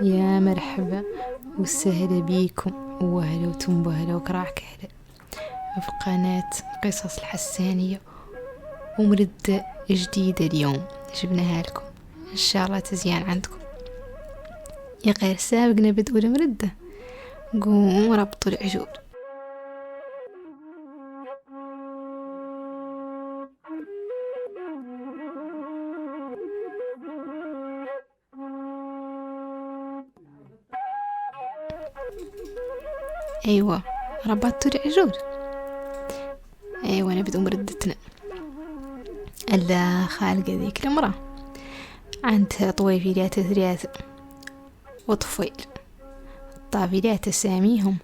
يا مرحبا وسهلا بيكم وهلا وتنبهلا وكراع كهلا في قناة قصص الحسانية ومردة جديدة. اليوم جبناها لكم إن شاء الله تزيان عندكم. يا غير سابقنا بدء المردة، قوم ربطوا العجول. أيوة، ربطوا العجول. أيوة، نبدأ مردتنا. ألا خالقة ذيك المرأة عندها طويفيلات ثلاثة وطفيل. الطافيلات ساميهم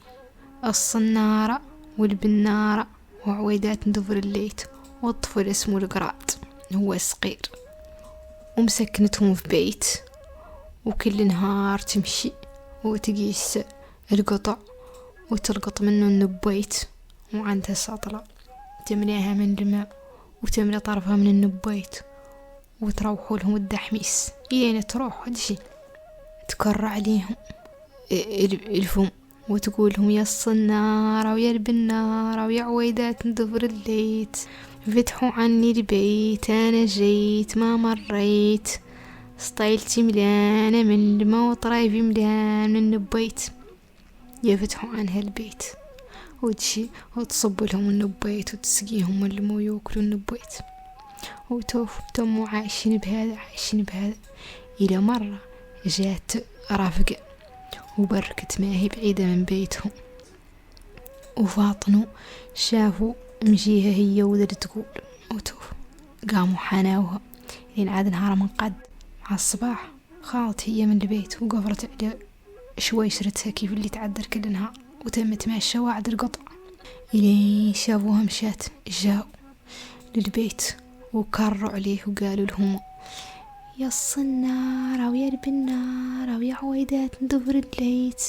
الصنارة والبنارة وعويدات ندفر الليت، والطفل اسمه القراط هو الصغير، ومسكنتهم في بيت، وكل نهار تمشي وتقيس القطع وتلقط منه النبيت، وعندها سطلة تملاها من الماء وتملى طرفها من النبيت، وتروحوا لهم الدحميس يعني تروح هادشي تكر عليهم الفم وتقول لهم يا الصنارة ويا البنارة ويا عويدات ندفر الليت، فتحوا عني البيت انا جيت ما مريت، سطيلتي ملانة من الماء وطرايفي ملان من النبيت. يفتحوا عنها البيت وتشي وتصب لهم النبيت وتسقيهم الماء وياكلوا النبيت، وتوفوا تموا عايشين بهذا إلى مرة جات رافقة وبركت ما هي بعيدة من بيتهم، وفاطنوا شافوا مجيها هي ودر تقول وتوف، قاموا حناوها لين عاد نهار من قد على الصباح. خالت هي من البيت وقفرت على شويشرتها كيف اللي تعذر كل نهار، وتمت مع الشواعد القطع إلين شافوها مشات. جاءوا للبيت وكروا عليه وقالوا لهم يا الصنارة ويا البنارة ويا عويدات ندفر الليت،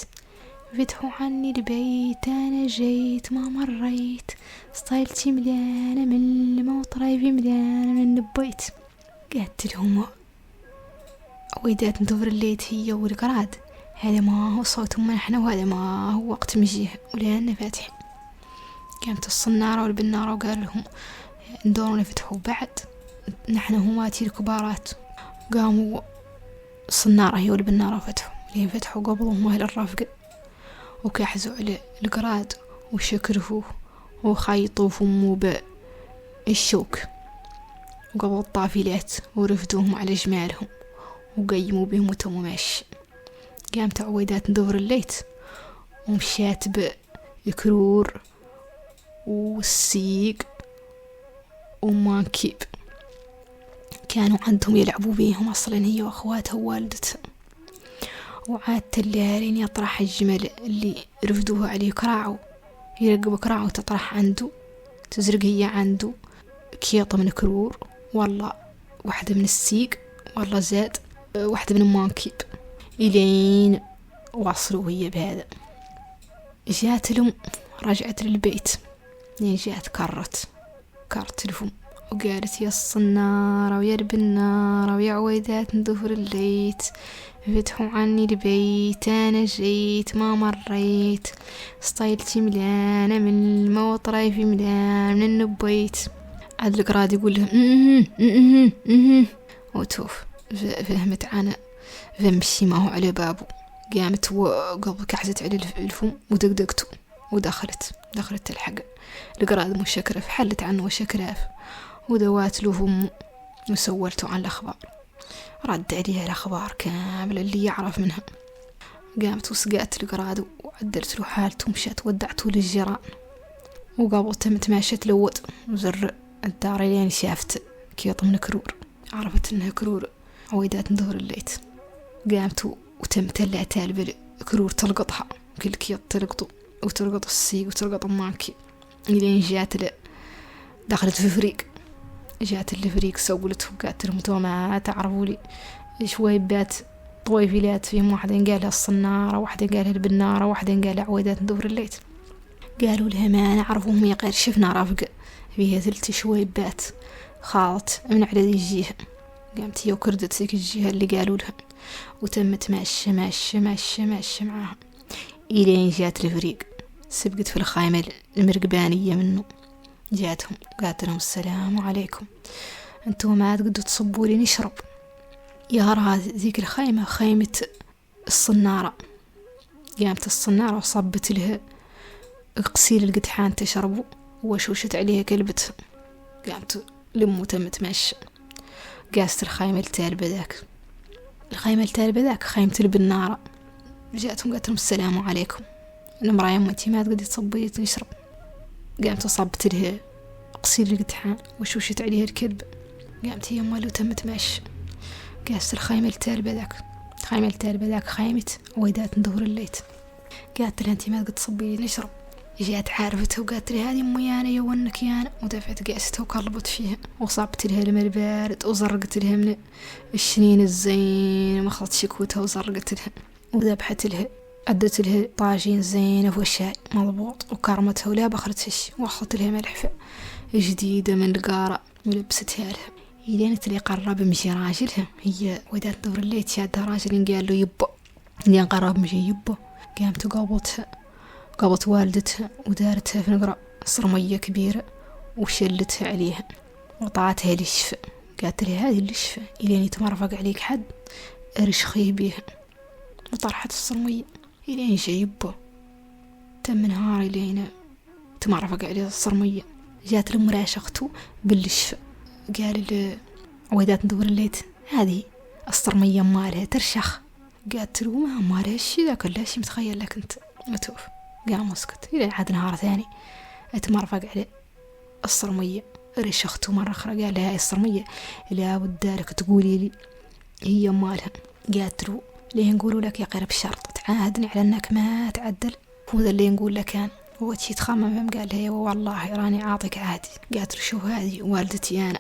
فتحوا عني البيت انا جيت ما مريت، سطايلتي ملانة من الماء وطرايفي ملانة من النبيت. قالت لهم عويدات ندفر الليت هي والقراد، هذا ما هو صوتهم من احنا، وهذا ما هو وقت مجيه ولأننا فاتحين. قامت الصنارة والبنارة وقال لهم ندوروا نفتحوا بعد، نحن هماتي الكبارات. قاموا الصنارة هي والبنارة فتحوا، لين فتحوا قبلهم أهل الرافقة وكحزوا على القراد وشكروه وخيطوا فموا بالشوك، وقبل الطافلات ورفدوهم على جمالهم وقيموا بهم وتموا ماشي. قامت عويدات ندور الليت ومشات بكرور والسيق ومانكيب، كانوا عندهم يلعبوا بيهم أصلا هي وأخواتها ووالدتها. وعادت الليالين يطرح الجمل اللي رفدوها عليه كراعو، يرقب كراعو تطرح عنده، تزرق هي عنده كيطة من كرور والله واحدة من السيق والله زاد واحدة من المانكيب، إلين وصلوا هي بهذا. جات الأم رجعت للبيت، لين جات كرت لهم وقالت يا الصنارة ويا البنارة ويا عويدات ندفر الليت، فتحوا عني البيت انا جيت ما مريت، سطايلتي ملانة من الماء وطرايفي ملان من النبيت. عاد القراد يقول له وتوف فهمت عنا فمشي ما هو على بابه. قامت وقبل كحزت على الفم ودقدقته ودخلت الحق القراد مشكرف، حلت عنه وشكراف ودوات له فم وسولته عن الأخبار، رد عليها الأخبار كاملة اللي يعرف منها. قامت وسقات القراد وعدلت له حالته ومشات ودعته للجيران، وقبل تمت ماشت لوط وزر الدار لين شافت كيط من كرور، عرفت انها كرور عويدات ندور الليت. قامت وتمت اللعتال بالكرور تلقطها، كل كيط تلقطه وتلقط السيق وتلقط المانكي، لين جات دخلت في فريق. جات الفريق سولته وقالت لهم تو ما تعرفوا لي شوي بات طويفيلات فيهم، واحدة قالها الصنارة، واحدة قالها البنارة، واحدة قالها عويدات ندور الليت. قالوا لها ما نعرفهم يا غير شفنا رافقة فيها 3 شويبات خالط من عدد الجهة. قامت هي وكردت ذيك الجهة اللي قالوا لها، وتم تمشى ماشى ماشى ماشى معاها إلين جات الفريق. سبقت في الخيمة المرقبانية منه، جاتهم قالت لهم السلام عليكم، انتوا ما تقدروا تصبوا لي نشرب. يا راه ذيك الخيمة خيمة الصنارة. قامت الصنارة وصبت لها غسيل القدحان تشربوا، وشوشت عليها كلبتها. قامت لمو تم تمشى. قاست الخيمة التالبة ذاك، الخيمة التالبة ذاك خيمة البنارة. جاتهم قالت لهم السلام عليكم، المرأة يمتي ما تقدر تصبي نشرب. قامت وصبت لها غسيل القدحان وشوشت عليها الكلب. قامت هي مالو تم تمشى. قاست الخيمة التالبة ذاك، الخيمة التالبة ذاك خيمة عويدات ندور الليت. قالت لها انتي ما تقدر تصبي نشرب. جات عارفتها وقالت لها هذه امي انا يونك يانا، ودفعت قاستها وقلبت فيها وصبت لها الماء البارد وزرقت لها من الشنين الزين، مخلط شكوتها وزرقت لها وذبحت لها، عدت لها طاجين زينة وشاي مضبوط وكرمتها ولا بخرتش، واخذت لها ملحفة جديدة من القارة ولبستها لها. إلين تلي قرب مشي راجلها، هي ودات دور الليل شادها راجل قال له يبا، إلين قرب مشي يبا. قامت قابت والدتها ودارتها في نقرة صرمية كبيرة وشلتها عليها وطعتها للشفاء. قالت لها هذه الشفاء إلين يتمرفق عليك حد ارشخيه بيها، وطرحت الصرمية. إلين شيبه تم نهار إلين تمرفق عليه الصرمية. جات المراشقته بالشفاء، قال عويدات ندور الليت هذه الصرمية مالها ترشخ. قالت له ما مالها الشي ذا كله شي متخيل لك انت متوف. قام مسكت. إلى عاد نهار ثاني اتمرفق عليه الصرمية، رشخته مرة أخرى. قال لها هاي الصرمية لا بد لك تقولي لي هي مالها. قالت له ليه نقولوا لك يا قرب الشرط تعاهدني على انك ما تعدل، هو ذا اللي نقول لك كان هو شي تخمم. قال لها والله راني عاطيك عهدي. قالت له شو هذه والدتي انا.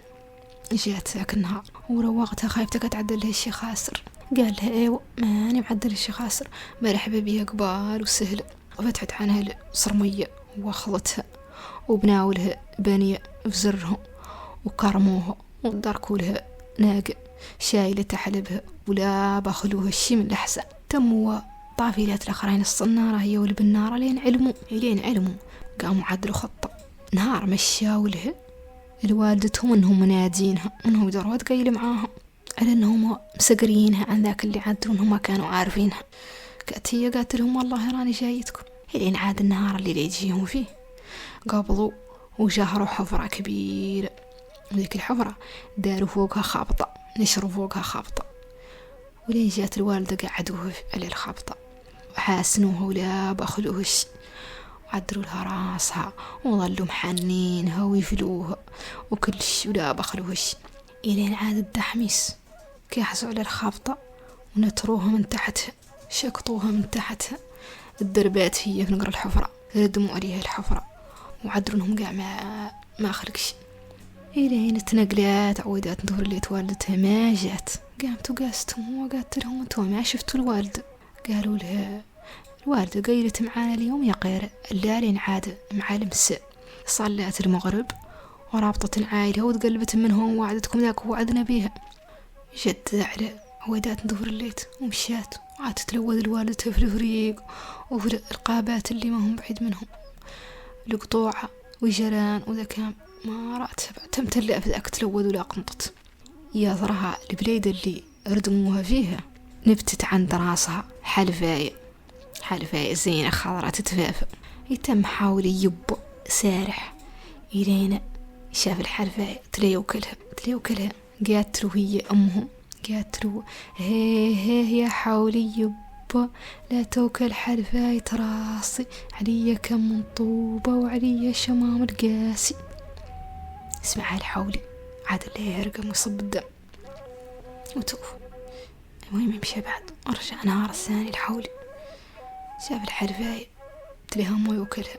جات ذاك النهار وروقتها خايفتك تعدل لها الشي خاسر. قال لها ايوه ماني معدل الشي خاسر، مرحبا بيها قبال وسهل. فتحت عنها الصرمية واخذتها وبناولها بنية في زرهم وكرموها ودركوا لها ناقة شايلة حلبها ولا بخلوها الشي من الأحسن. تموا طافيلات الأخرين الصنارة هي والبنارة لين علموا قاموا عدلوا خطة. نهار مشاوا لها الوالدتهم انهم منادينها انهم يدوروا تقيل معاهم على انهم مسقرينها عن ذاك اللي عدلوا انهم ما كانوا عارفينها. كانت هي قالت لهم والله راني جايتكم. لين عاد النهار اللي يجيهم فيه قابضوا وجهروا حفرة كبيرة، وذيك الحفرة داروا فوقها خابطة، نشروا فوقها خابطة. ولين جات الوالدة قعدوها على الخابطة وحاسنوها ولا بخلوهش وعدلوا لها راسها وظلوا محنينها ويفلوها وكل شي ولا بخلوهش. إلين عاد الدحميس كيحسوا على الخابطة ونتروها من تحتها، شقطوها من تحتها الدربات هي في نقر الحفرة، ردموا عليها الحفرة وعدلوا انهم قاع ما خلقش. إلين تنقلات عويدات ندور اللي والدتها ما جات. قامت وقاستهم وقالت لهم انتوا ما شفتوا الوالدة؟ قالوا لها الوالدة قيلت معانا اليوم يا قيرة الليالين عاد مع المساء صلات المغرب ورابطة العائلة وتقلبت منهم وعدتكم ذاك وعدنا بيها. جد على عويدات ندور الليت ومشات وعاد تلوذ الوالدة في الفريق وفي القابات اللي ما هم بعيد منهم القطوعة وجران وذكام ما رأت تم تلقى في ذاك تلوذ ولا قنطت. يا ذرها البليدة اللي ردموها فيها نبتت عند راسها حلفاية زينة خضرة تتفافى. يتم حاول يب سارح إلينا شاف الحلفاية تليوكلها قالت له هي أمهم، قالت له هي يا حاولي يبا لا توكل حلفاية راسي علي كم من طوبة وعلي شمام القاسي. اسمع الحولي عاد اللي يرقم ويصب الدم وتوف. المهم يمشي بعد ورجع نهار الثاني الحولي شاف الحلفاية تليها أمه يوكلها.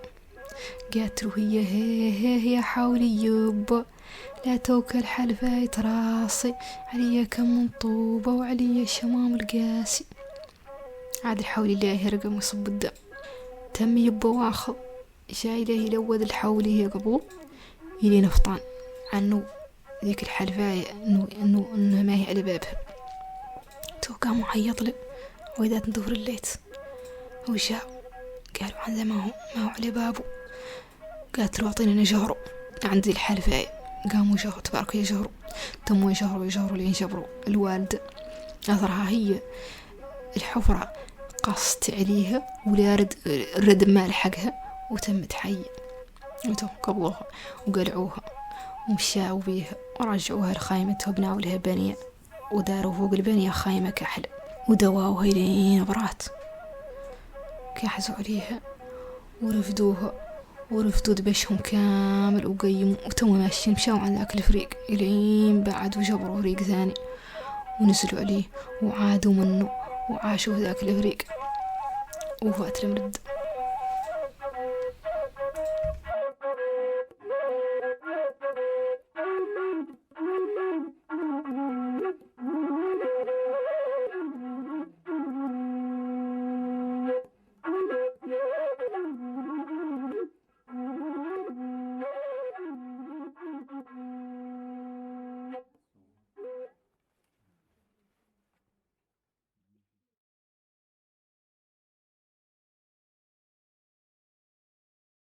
قالت له هي يا حولي يبا لا توكل حلفاية راسي علي كم من طوبة وعلي شمام القاسي. عاد الحولي اللي يرقم ويصب الدم. تم يبا واخذ جاي له يلوذ الحولي هي قبول يلي نفطان عنه ذيك الحلفاية انه ما هي على بابها. تو قام عيط له وإذا ندور الليت وجاء قالوا عن ما هو على بابه. قالت له أعطيني نجهره عندي الحلفاء. قاموا جهروا تبارك يجهروا تموا يجهروا لين جبروا الوالدة. أثرها هي الحفرة قصت عليها ولا رد مال حقها وتمت حية قبضوها وقلعوها ومشاوا بيها ورجعوها لخيمتها وبناوا لها بنية وداروا فوق البنية خيمة كحل ودواوها لين برات. كحزوا عليها ورفدوا دبشهم كامل وقيموا وتم ماشيين مشاوا عن ذاك الفريق إلين بعد وجبروا فريق ثاني ونزلوا عليه وعادوا منه وعاشوا ذاك الفريق وفات المرد.